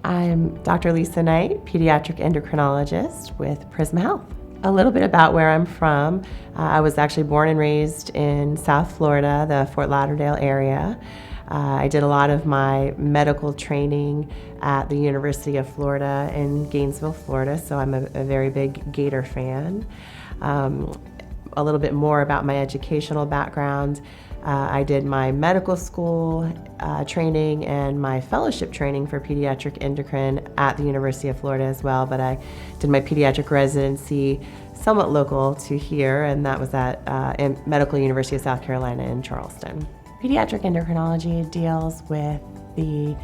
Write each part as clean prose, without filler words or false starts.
I'm Dr. Lisa Knight, Pediatric Endocrinologist with Prisma Health. A little bit about where I'm from. I was actually born and raised in South Florida, the Fort Lauderdale area. I did a lot of my medical training at the University of Florida in Gainesville, Florida, so I'm a very big Gator fan. A little bit more about my educational background. I did my medical school training and my fellowship training for pediatric endocrine at the University of Florida as well, but I did my pediatric residency somewhat local to here, and that was at Medical University of South Carolina in Charleston. Pediatric endocrinology deals with the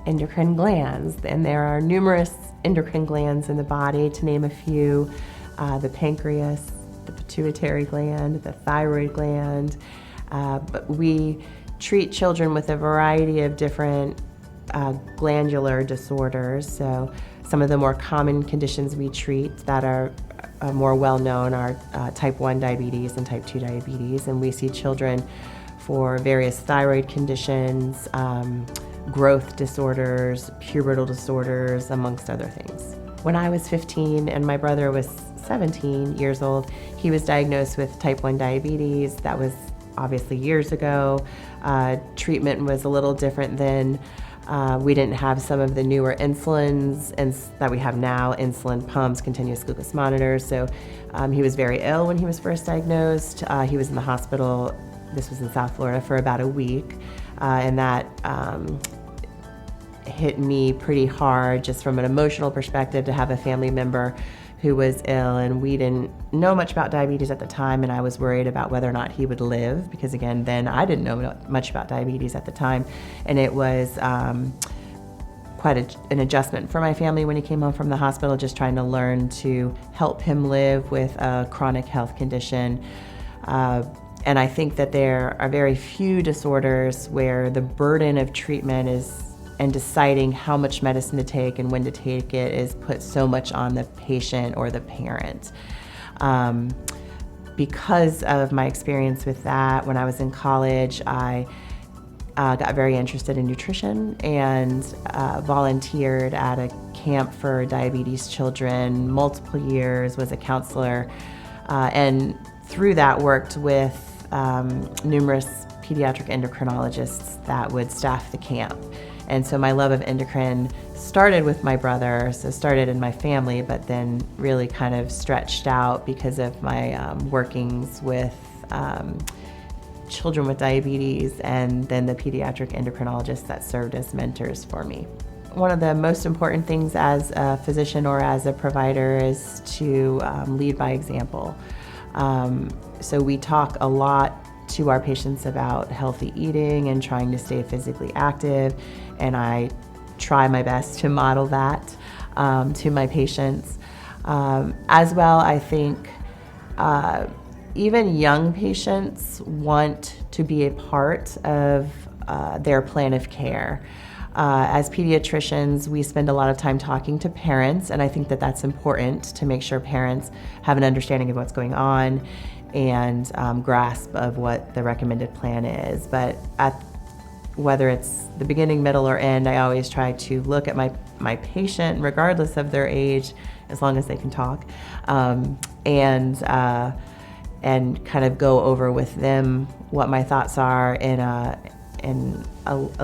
endocrine glands, and there are numerous endocrine glands in the body, to name a few: the pancreas, the pituitary gland, the thyroid gland. But we treat children with a variety of different glandular disorders. So some of the more common conditions we treat that are more well-known are type 1 diabetes and type 2 diabetes, and we see children for various thyroid conditions, growth disorders, pubertal disorders, amongst other things. When I was 15 and my brother was 17 years old, he was diagnosed with type 1 diabetes. That was obviously years ago. Treatment was a little different then. We didn't have some of the newer insulins and that we have now, insulin pumps, continuous glucose monitors. So he was very ill when he was first diagnosed. He was in the hospital, this was in South Florida, for about a week. And that hit me pretty hard just from an emotional perspective, to have a family member who was ill, and we didn't know much about diabetes at the time, and I was worried about whether or not he would live, because again, then I didn't know much about diabetes at the time, and it was quite an adjustment for my family when he came home from the hospital, just trying to learn to help him live with a chronic health condition. And I think that there are very few disorders where the burden of treatment and deciding how much medicine to take and when to take it is put so much on the patient or the parent. Because of my experience with that, when I was in college, I got very interested in nutrition and volunteered at a camp for diabetes children, multiple years, was a counselor, and through that worked with numerous pediatric endocrinologists that would staff the camp. And so my love of endocrine started with my brother, so started in my family, but then really kind of stretched out because of my workings with children with diabetes, and then the pediatric endocrinologists that served as mentors for me. One of the most important things as a physician or as a provider is to lead by example. So we talk a lot to our patients about healthy eating and trying to stay physically active, and I try my best to model that to my patients. As well, I think even young patients want to be a part of their plan of care. As pediatricians, we spend a lot of time talking to parents, and I think that that's important to make sure parents have an understanding of what's going on and grasp of what the recommended plan is. But whether it's the beginning, middle, or end, I always try to look at my patient, regardless of their age, as long as they can talk, and kind of go over with them what my thoughts are in a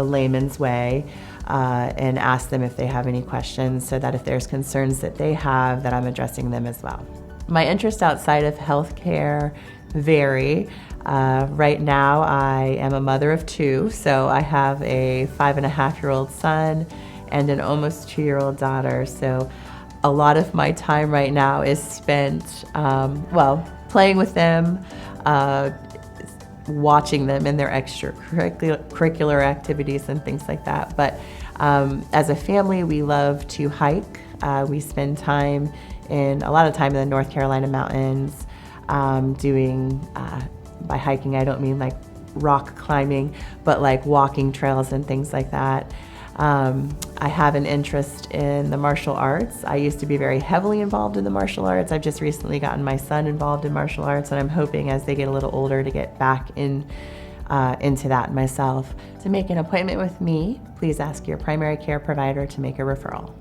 layman's way, and ask them if they have any questions, so that if there's concerns that they have, that I'm addressing them as well. My interests outside of healthcare vary. Right now I am a mother of two, so I have a 5.5-year-old son and an almost 2-year-old daughter. So a lot of my time right now is spent, playing with them, watching them in their extracurricular activities and things like that. But as a family, we love to hike. We spend a lot of time in the North Carolina mountains, doing, by hiking, I don't mean like rock climbing, but like walking trails and things like that. I have an interest in the martial arts. I used to be very heavily involved in the martial arts. I've just recently gotten my son involved in martial arts, and I'm hoping as they get a little older to get back in into that myself. To make an appointment with me, please ask your primary care provider to make a referral.